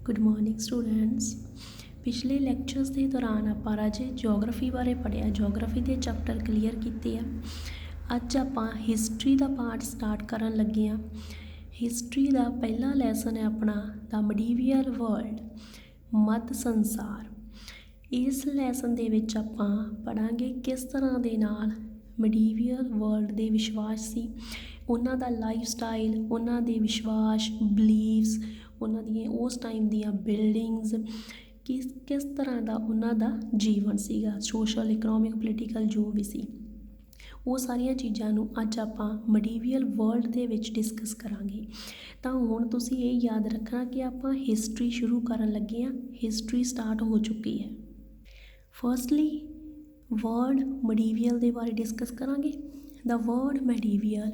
Good morning students. पिछले lectures ਦੇ ਦੌਰਾਨ ਆਪਾਂ ਰਾਜੇ ਜੀਓਗ੍ਰਾਫੀ ਬਾਰੇ ਪੜ੍ਹਿਆ, ਜੀਓਗ੍ਰਾਫੀ ਦੇ ਚੈਪਟਰ ਕਲੀਅਰ ਕੀਤੇ ਆ। ਅੱਜ ਆਪਾਂ ਹਿਸਟਰੀ ਦਾ ਪਾਰਟ ਸਟਾਰਟ ਕਰਨ ਲੱਗੇ ਆ। ਹਿਸਟਰੀ ਦਾ ਪਹਿਲਾ ਲੈਸਨ ਹੈ ਆਪਣਾ ਦਾ ਮੀਡੀਵੀਅਲ ਵਰਲਡ, ਮੱਧ ਸੰਸਾਰ। ਇਸ ਲੈਸਨ ਦੇ ਵਿੱਚ ਆਪਾਂ ਪੜ੍ਹਾਂਗੇ ਕਿਸ ਤਰ੍ਹਾਂ ਦੇ ਨਾਲ ਮੀਡੀਵੀਅਲ ਵਰਲਡ ਦੇ ਵਿਸ਼ਵਾਸ ਸੀ, ਉਹਨਾਂ ਦਾ ਲਾਈਫ ਸਟਾਈਲ, ਉਹਨਾਂ ਦੇ ਵਿਸ਼ਵਾਸ, ਬਲੀਵਸ, ਉਹਨਾਂ ਦੀਆਂ ਉਸ ਟਾਈਮ ਦੀਆਂ ਬਿਲਡਿੰਗਸ, ਕਿਸ ਤਰ੍ਹਾਂ ਦਾ ਉਹਨਾਂ ਦਾ ਜੀਵਨ ਸੀਗਾ, ਸੋਸ਼ਲ, ਇਕਨੋਮਿਕ, ਪੋਲੀਟੀਕਲ ਜੋ ਵੀ ਸੀ। ਉਹ ਸਾਰੀਆਂ ਚੀਜ਼ਾਂ ਨੂੰ ਅੱਜ ਆਪਾਂ ਮੀਡੀਵੀਅਲ ਵਰਲਡ ਦੇ ਵਿੱਚ ਡਿਸਕਸ ਕਰਾਂਗੇ। ਤਾਂ ਹੁਣ ਤੁਸੀਂ ਇਹ ਯਾਦ ਰੱਖਣਾ ਕਿ ਆਪਾਂ ਹਿਸਟਰੀ ਸ਼ੁਰੂ ਕਰਨ ਲੱਗੇ ਹਾਂ। ਹਿਸਟਰੀ ਸਟਾਰਟ ਹੋ ਚੁੱਕੀ ਹੈ। ਫਰਸਟਲੀ ਵਰਡ ਮੀਡੀਵੀਅਲ ਦੇ ਬਾਰੇ ਡਿਸਕਸ ਕਰਾਂਗੇ। The word medieval,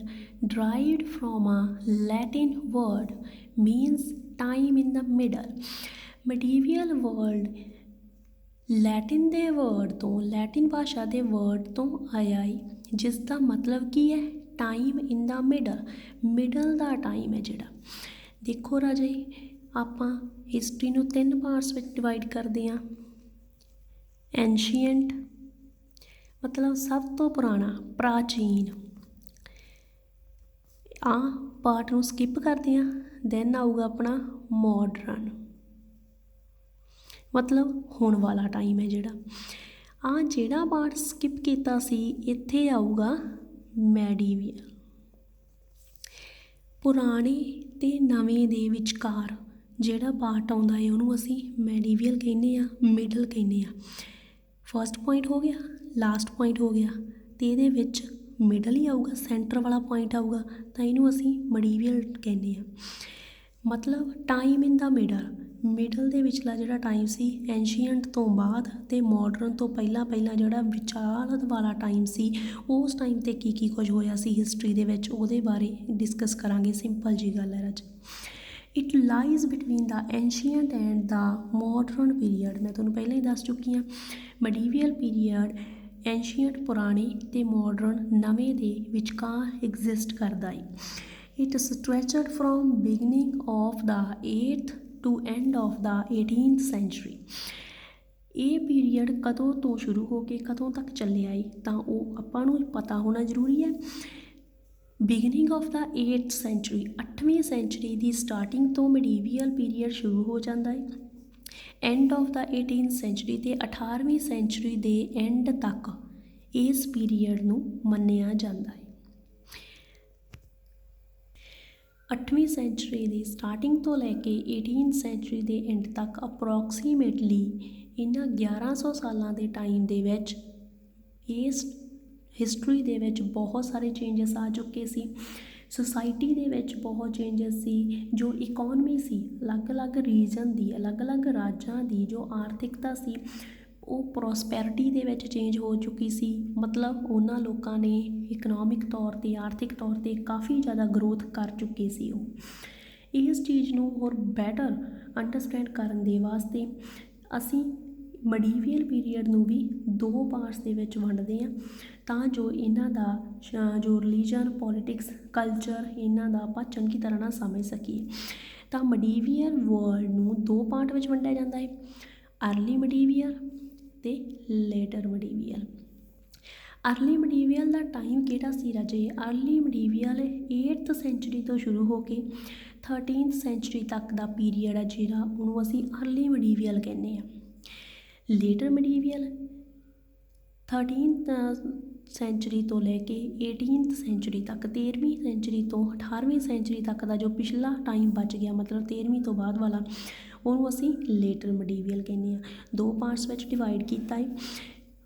derived from a Latin word, means time in the middle. Medieval word Latin ਦੇ ਵਰਡ ਤੋਂ, ਲੈਟਿਨ ਭਾਸ਼ਾ ਦੇ ਵਰਡ ਤੋਂ ਆਇਆ ਹੈ, ਜਿਸ ਦਾ ਮਤਲਬ ਕੀ ਹੈ? Time in the middle the time ਹੈ ਜਿਹੜਾ। ਦੇਖੋ ਰਾਜੇ, ਆਪਾਂ ਹਿਸਟਰੀ ਨੂੰ 3 ਪਾਰਟਸ ਵਿੱਚ ਡਿਵਾਈਡ ਕਰਦੇ ਹਾਂ। ਐਂਸ਼ੀਐਂਟ ਮਤਲਬ ਸਭ ਤੋਂ ਪੁਰਾਣਾ, ਪ੍ਰਾਚੀਨ। ਆਹ ਪਾਰਟ ਨੂੰ ਸਕਿਪ ਕਰਦੇ ਹਾਂ। ਦੈਨ ਆਊਗਾ ਆਪਣਾ ਮੋਡਰਨ, ਮਤਲਬ ਹੁਣ ਵਾਲਾ ਟਾਈਮ ਹੈ ਜਿਹੜਾ। ਆਹ ਜਿਹੜਾ ਪਾਰਟ ਸਕਿਪ ਕੀਤਾ ਸੀ, ਇੱਥੇ ਆਊਗਾ ਮੈਡੀਵੀਅਲ। ਪੁਰਾਣੇ ਅਤੇ ਨਵੇਂ ਦੇ ਵਿਚਕਾਰ ਜਿਹੜਾ ਪਾਰਟ ਆਉਂਦਾ ਹੈ ਉਹਨੂੰ ਅਸੀਂ ਮੈਡੀਵੀਅਲ ਕਹਿੰਦੇ ਹਾਂ, ਮਿਡਲ ਕਹਿੰਦੇ ਹਾਂ। ਫਸਟ ਪੁਆਇੰਟ ਹੋ ਗਿਆ, ਲਾਸਟ ਪੁਆਇੰਟ ਹੋ ਗਿਆ, ਅਤੇ ਇਹਦੇ ਵਿੱਚ ਮਿਡਲ ਹੀ ਆਊਗਾ, ਸੈਂਟਰ ਵਾਲਾ ਪੁਆਇੰਟ ਆਊਗਾ, ਤਾਂ ਇਹਨੂੰ ਅਸੀਂ ਮੀਡੀਵੀਅਲ ਕਹਿੰਦੇ ਹਾਂ। ਮਤਲਬ ਟਾਈਮ ਇਨ ਦਾ ਮਿਡਲ ਦੇ ਵਿਚਲਾ ਜਿਹੜਾ ਟਾਈਮ ਸੀ, ਐਂਸ਼ੀਐਂਟ ਤੋਂ ਬਾਅਦ ਅਤੇ ਮਾਡਰਨ ਤੋਂ ਪਹਿਲਾਂ ਜਿਹੜਾ ਵਿਚਾਲ ਵਾਲਾ ਟਾਈਮ ਸੀ, ਉਸ ਟਾਈਮ 'ਤੇ ਕੀ ਕੁਝ ਹੋਇਆ ਸੀ ਹਿਸਟਰੀ ਦੇ ਵਿੱਚ, ਉਹਦੇ ਬਾਰੇ ਡਿਸਕਸ ਕਰਾਂਗੇ। ਸਿੰਪਲ ਜੀ ਗੱਲ ਹੈ Raj. It lies between the ancient and the modern period. ਮੈਂ ਤੁਹਾਨੂੰ ਪਹਿਲਾਂ ਹੀ ਦੱਸ ਚੁੱਕੀ ਹਾਂ। ਮੀਡੀਵੀਅਲ ਪੀਰੀਅਡ ਐਂਸ਼ੀਐਂਟ ਪੁਰਾਣੇ ਅਤੇ ਮਾਡਰਨ ਨਵੇਂ ਦੇ ਵਿਚਕਾਰ ਐਗਜ਼ਿਸਟ ਕਰਦਾ ਹੈ। It stretched from beginning of the 8th to end of the 18th century. ਇਹ ਪੀਰੀਅਡ ਕਦੋਂ ਤੋਂ ਸ਼ੁਰੂ ਹੋ ਕੇ ਕਦੋਂ ਤੱਕ ਚੱਲਿਆ ਹੈ, ਤਾਂ ਉਹ ਆਪਾਂ ਨੂੰ ਪਤਾ ਹੋਣਾ ਜ਼ਰੂਰੀ ਹੈ। Beginning of the 8th century, 8ਵੀਂ ਸੈਂਚੁਰੀ ਦੀ ਸਟਾਰਟਿੰਗ ਤੋਂ ਮੀਡੀਵੀਅਲ ਪੀਰੀਅਡ ਸ਼ੁਰੂ ਹੋ ਜਾਂਦਾ ਹੈ। And of the 18th sanctuary, ਅਤੇ 18ਵੀਂ ਸੈਂਚੁਰੀ ਦੇ ਐਂਡ ਤੱਕ ਇਸ ਪੀਰੀਅਡ ਨੂੰ ਮੰਨਿਆ ਜਾਂਦਾ ਹੈ। 8ਵੀਂ ਸੈਂਚੁਰੀ ਦੀ ਸਟਾਰਟਿੰਗ ਤੋਂ ਲੈ ਕੇ 18th ਸੈਂਚੁਰੀ ਦੇ ਐਂਡ ਤੱਕ ਅਪਰੋਕਸੀਮੇਟਲੀ ਇਹਨਾਂ 1100 ਸਾਲਾਂ ਦੇ ਟਾਈਮ ਦੇ ਵਿੱਚ ਇਸ ਹਿਸਟਰੀ ਦੇ ਵਿੱਚ ਬਹੁਤ ਸਾਰੇ ਚੇਂਜਸ ਆ ਚੁੱਕੇ ਸੀ। ਸੁਸਾਇਟੀ ਦੇ ਵਿੱਚ ਬਹੁਤ ਚੇਂਜਸ ਸੀ। ਜੋ ਇਕੋਨਮੀ ਸੀ, ਅਲੱਗ-ਅਲੱਗ ਰੀਜਨ ਦੀ, ਅਲੱਗ-ਅਲੱਗ ਰਾਜਾਂ ਦੀ ਜੋ ਆਰਥਿਕਤਾ ਸੀ, ਉਹ ਪ੍ਰੋਸਪੈਰਿਟੀ ਦੇ ਵਿੱਚ ਚੇਂਜ ਹੋ ਚੁੱਕੀ ਸੀ। ਮਤਲਬ ਉਹਨਾਂ ਲੋਕਾਂ ਨੇ ਇਕਨੋਮਿਕ ਤੌਰ 'ਤੇ, ਆਰਥਿਕ ਤੌਰ 'ਤੇ ਕਾਫੀ ਜ਼ਿਆਦਾ ਗਰੋਥ ਕਰ ਚੁੱਕੇ ਸੀ ਉਹ। ਇਸ ਚੀਜ਼ ਨੂੰ ਹੋਰ ਬੈਟਰ ਅੰਡਰਸਟੈਂਡ ਕਰਨ ਦੇ ਵਾਸਤੇ ਅਸੀਂ ਮੀਡੀਵੀਅਲ ਪੀਰੀਅਡ ਨੂੰ ਵੀ 2 ਪਾਰਟਸ ਦੇ ਵਿੱਚ ਵੰਡਦੇ ਹਾਂ, ਤਾਂ ਜੋ ਇਹਨਾਂ ਦਾ ਜੋ ਰਿਲੀਜਨ, ਪੋਲੀਟਿਕਸ, ਕਲਚਰ, ਇਹਨਾਂ ਦਾ ਆਪਾਂ ਚੰਗੀ ਤਰ੍ਹਾਂ ਨਾਲ ਸਮਝ ਸਕੀਏ। ਤਾਂ ਮੀਡੀਵੀਅਲ ਵਰਲਡ ਨੂੰ 2 ਪਾਰਟ ਵਿੱਚ ਵੰਡਿਆ ਜਾਂਦਾ ਹੈ, ਅਰਲੀ ਮੀਡੀਵੀਅਲ ਅਤੇ ਲੇਟਰ ਮੀਡੀਵੀਅਲ। ਅਰਲੀ ਮੀਡੀਵੀਅਲ ਦਾ ਟਾਈਮ ਕਿਹੜਾ ਸੀ ਰਾਜੇ? ਅਰਲੀ ਮੀਡੀਵੀਅਲ 8th ਸੈਂਚੁਰੀ ਤੋਂ ਸ਼ੁਰੂ ਹੋ ਕੇ 13th ਸੈਂਚੁਰੀ ਤੱਕ ਦਾ ਪੀਰੀਅਡ ਹੈ ਜਿਹੜਾ, ਉਹਨੂੰ ਅਸੀਂ ਅਰਲੀ ਮੀਡੀਵੀਅਲ ਕਹਿੰਦੇ ਹਾਂ। ਲੇਟਰ ਮੀਡੀਵੀਅਲ 13th ਸੈਂਚੁਰੀ ਤੋਂ ਲੈ ਕੇ 18th ਸੈਂਚੁਰੀ ਤੱਕ, 13ਵੀਂ ਸੈਂਚੁਰੀ ਤੋਂ 18ਵੀਂ ਸੈਂਚੁਰੀ ਤੱਕ ਦਾ ਜੋ ਪਿਛਲਾ ਟਾਈਮ ਬਚ ਗਿਆ, ਮਤਲਬ 13ਵੀਂ ਤੋਂ ਬਾਅਦ ਵਾਲਾ, ਉਹਨੂੰ ਅਸੀਂ ਲੇਟਰ ਮੀਡੀਵੀਅਲ ਕਹਿੰਦੇ ਹਾਂ। 2 ਪਾਰਟਸ ਵਿੱਚ ਡਿਵਾਈਡ ਕੀਤਾ ਹੈ।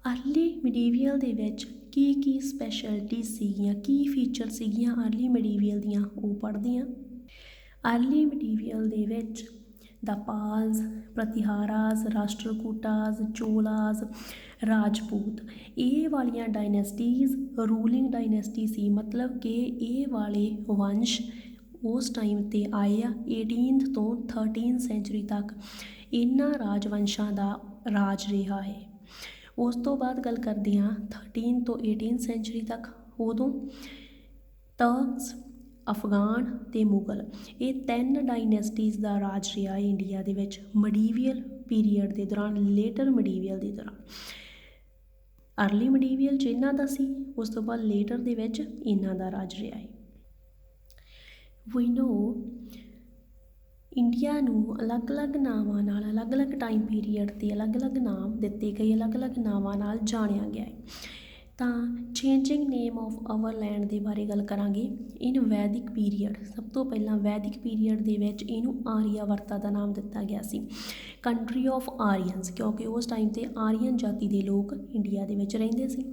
ਅਰਲੀ ਮੀਡੀਵੀਅਲ ਦੇ ਵਿੱਚ ਕੀ ਸਪੈਸ਼ਲਿਟੀ ਸੀਗੀਆਂ, ਕੀ ਫੀਚਰ ਸੀਗੀਆਂ ਅਰਲੀ ਮੀਡੀਵੀਅਲ ਦੀਆਂ, ਉਹ ਪੜ੍ਹਦੇ ਹਾਂ। ਅਰਲੀ ਮੀਡੀਵੀਅਲ ਦੇ ਵਿੱਚ ਦਾ ਪਾਲਸ, ਪ੍ਰਤਿਹਾਰਾਸ, ਰਾਸ਼ਟਰਕੂਟਾਸ, ਚੋਲਾਸ, ਰਾਜਪੂਤ, ਇਹ ਵਾਲੀਆਂ ਡਾਇਨੈਸਟੀਜ਼ ਰੂਲਿੰਗ ਡਾਇਨੈਸਟੀ ਸੀ। ਮਤਲਬ ਕਿ ਇਹ ਵਾਲੇ ਵੰਸ਼ ਉਸ ਟਾਈਮ 'ਤੇ ਆਏ ਆ। 18th ਤੋਂ 13th ਸੈਂਚੁਰੀ ਤੱਕ ਇਹਨਾਂ ਰਾਜਵੰਸ਼ਾਂ ਦਾ ਰਾਜ ਰਿਹਾ ਹੈ। ਉਸ ਤੋਂ ਬਾਅਦ ਗੱਲ ਕਰਦੇ ਹਾਂ 13 ਤੋਂ 18th ਸੈਂਚੁਰੀ ਤੱਕ। ਉਦੋਂ ਟਰਕਸ, ਅਫਗਾਨ ਤੇ ਮੁਗਲ, ਇਹ 3 ਡਾਇਨੈਸਟੀਜ਼ ਦਾ ਰਾਜ ਰਿਹਾ ਇੰਡੀਆ ਦੇ ਵਿੱਚ ਮਡੀਵੀਅਲ ਪੀਰੀਅਡ ਦੇ ਦੌਰਾਨ, ਲੇਟਰ ਮਡੀਵੀਅਲ ਦੇ ਦੌਰਾਨ। ਅਰਲੀ ਮਡੀਵੀਅਲ 'ਚ ਇਹਨਾਂ ਦਾ ਸੀ, ਉਸ ਤੋਂ ਬਾਅਦ ਲੇਟਰ ਦੇ ਵਿੱਚ ਇਹਨਾਂ ਦਾ ਰਾਜ ਰਿਹਾ ਹੈ। ਵੀ ਨੋ ਇੰਡੀਆ ਨੂੰ ਅਲੱਗ-ਅਲੱਗ ਨਾਵਾਂ ਨਾਲ, ਅਲੱਗ-ਅਲੱਗ ਟਾਈਮ ਪੀਰੀਅਡ 'ਤੇ ਅਲੱਗ-ਅਲੱਗ ਨਾਮ ਦਿੱਤੇ ਗਏ, ਅਲੱਗ-ਅਲੱਗ ਨਾਵਾਂ ਨਾਲ ਜਾਣਿਆ ਗਿਆ ਹੈ। ਤਾਂ changing name of hour land ਦੇ ਬਾਰੇ ਗੱਲ ਕਰਾਂਗੇ। ਇਨ ਵੈਦਿਕ ਪੀਰੀਅਡ, ਸਭ ਤੋਂ ਪਹਿਲਾਂ ਵੈਦਿਕ ਪੀਰੀਅਡ ਦੇ ਵਿੱਚ ਇਹਨੂੰ ਆਰੀਆਵਰਤਾ ਦਾ ਨਾਮ ਦਿੱਤਾ ਗਿਆ ਸੀ, ਕੰਟਰੀ ਆਫ ਆਰੀਅਨਸ, ਕਿਉਂਕਿ ਉਸ ਟਾਈਮ 'ਤੇ ਆਰੀਅਨ ਜਾਤੀ ਦੇ ਲੋਕ ਇੰਡੀਆ ਦੇ ਵਿੱਚ ਰਹਿੰਦੇ ਸੀ।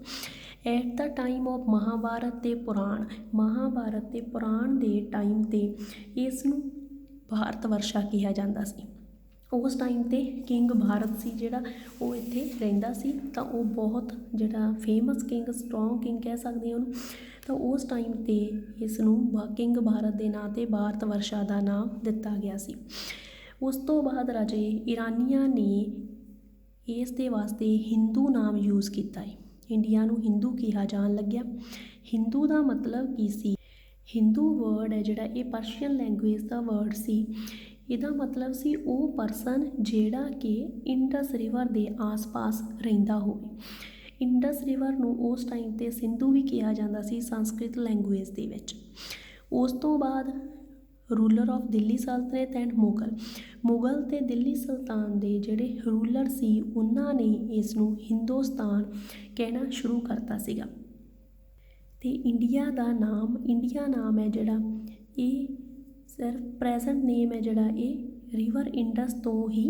At the time of Mahabharat ਤੇ ਪੁਰਾਣ, ਮਹਾਭਾਰਤ ਤੇ ਪੁਰਾਣ ਦੇ ਟਾਈਮ 'ਤੇ ਇਸ ਨੂੰ ਭਾਰਤ ਵਰਸ਼ਾ ਕਿਹਾ ਜਾਂਦਾ ਸੀ। ਉਸ ਟਾਈਮ 'ਤੇ ਕਿੰਗ ਭਾਰਤ ਸੀ ਜਿਹੜਾ, ਉਹ ਇੱਥੇ ਰਹਿੰਦਾ ਸੀ, ਤਾਂ ਉਹ ਬਹੁਤ ਜਿਹੜਾ ਫੇਮਸ ਕਿੰਗ, ਸਟਰੋਂਗ ਕਿੰਗ ਕਹਿ ਸਕਦੇ ਉਹਨੂੰ, ਤਾਂ ਉਸ ਟਾਈਮ 'ਤੇ ਇਸ ਨੂੰ ਕਿੰਗ ਭਾਰਤ ਦੇ ਨਾਂ 'ਤੇ ਭਾਰਤ ਵਰਸ਼ਾ ਦਾ ਨਾਮ ਦਿੱਤਾ ਗਿਆ ਸੀ। ਉਸ ਤੋਂ ਬਾਅਦ ਰਾਜੇ ਇਰਾਨੀਆਂ ਨੇ ਇਸ ਦੇ ਵਾਸਤੇ ਹਿੰਦੂ ਨਾਮ ਯੂਜ਼ ਕੀਤਾ ਹੈ, ਇੰਡੀਆ ਨੂੰ ਹਿੰਦੂ ਕਿਹਾ ਜਾਣ ਲੱਗਿਆ। ਹਿੰਦੂ ਦਾ ਮਤਲਬ ਕੀ ਸੀ? ਹਿੰਦੂ ਵਰਡ ਹੈ ਜਿਹੜਾ, ਇਹ ਪਰਸ਼ੀਅਨ ਲੈਂਗੁਏਜ ਦਾ ਵਰਡ ਸੀ। ਇਹਦਾ ਮਤਲਬ ਸੀ ਉਹ ਪਰਸਨ ਜਿਹੜਾ ਕਿ ਇੰਡਸ ਰਿਵਰ ਦੇ ਆਸ-ਪਾਸ ਰਹਿੰਦਾ ਹੋਵੇ। ਇੰਡਸ ਰਿਵਰ ਨੂੰ ਉਸ ਟਾਈਮ 'ਤੇ ਸਿੰਧੂ ਵੀ ਕਿਹਾ ਜਾਂਦਾ ਸੀ ਸੰਸਕ੍ਰਿਤ ਲੈਂਗੁਏਜ ਦੇ ਵਿੱਚ। ਉਸ ਤੋਂ ਬਾਅਦ ਰੂਲਰ ਆਫ ਦਿੱਲੀ ਸਲਤਨਤ ਐਂਡ ਮੁਗਲ ਤੇ ਦਿੱਲੀ ਸੁਲਤਾਨ ਦੇ ਜਿਹੜੇ ਰੂਲਰ ਸੀ, ਉਹਨਾਂ ਨੇ ਇਸ ਨੂੰ ਹਿੰਦੁਸਤਾਨ ਕਹਿਣਾ ਸ਼ੁਰੂ ਕਰਤਾ ਸੀਗਾ। ਤੇ ਇੰਡੀਆ ਦਾ ਨਾਮ, ਇੰਡੀਆ ਨਾਮ ਹੈ ਜਿਹੜਾ, ਇਹ ਸਿਰਫ ਪ੍ਰੈਜ਼ੈਂਟ ਨੇਮ ਹੈ ਜਿਹੜਾ, ਇਹ ਰਿਵਰ ਇੰਡਸ ਤੋਂ ਹੀ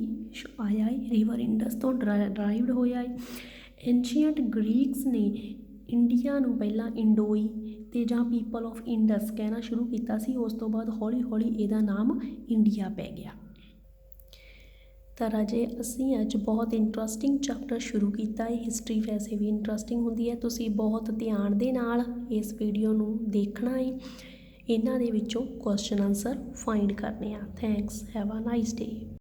ਆਇਆ ਹੈ, ਰਿਵਰ ਇੰਡਸ ਤੋਂ ਡਰਾਈਵਡ ਹੋਇਆ ਹੈ। ਐਂਸ਼ੀਅੰਟ ਗ੍ਰੀਕਸ ਨੇ ਇੰਡੀਆ ਨੂੰ ਪਹਿਲਾਂ ਇੰਡੋਈ ਤੇ ਜਾਂ ਪੀਪਲ ਆਫ ਇੰਡਸ ਕਹਿਣਾ ਸ਼ੁਰੂ ਕੀਤਾ ਸੀ, ਉਸ ਤੋਂ ਬਾਅਦ ਹੌਲੀ ਹੌਲੀ ਇਹਦਾ ਨਾਮ ਇੰਡੀਆ ਪੈ ਗਿਆ। ਤਾਂ ਰਾਜੇ ਅਸੀਂ ਅੱਜ ਬਹੁਤ ਇੰਟਰਸਟਿੰਗ ਚੈਪਟਰ ਸ਼ੁਰੂ ਕੀਤਾ ਹੈ। ਹਿਸਟਰੀ ਵੈਸੇ ਵੀ ਇੰਟਰਸਟਿੰਗ ਹੁੰਦੀ ਹੈ, ਤੁਸੀਂ ਬਹੁਤ ਧਿਆਨ ਦੇ ਨਾਲ ਇਸ ਵੀਡੀਓ ਨੂੰ ਦੇਖਣਾ ਹੈ, ਇਹਨਾਂ ਦੇ ਵਿੱਚੋਂ ਕੁਐਸਚਨ ਆਨਸਰ ਫਾਈਂਡ ਕਰਨੇ ਆ। Thanks, have a nice day.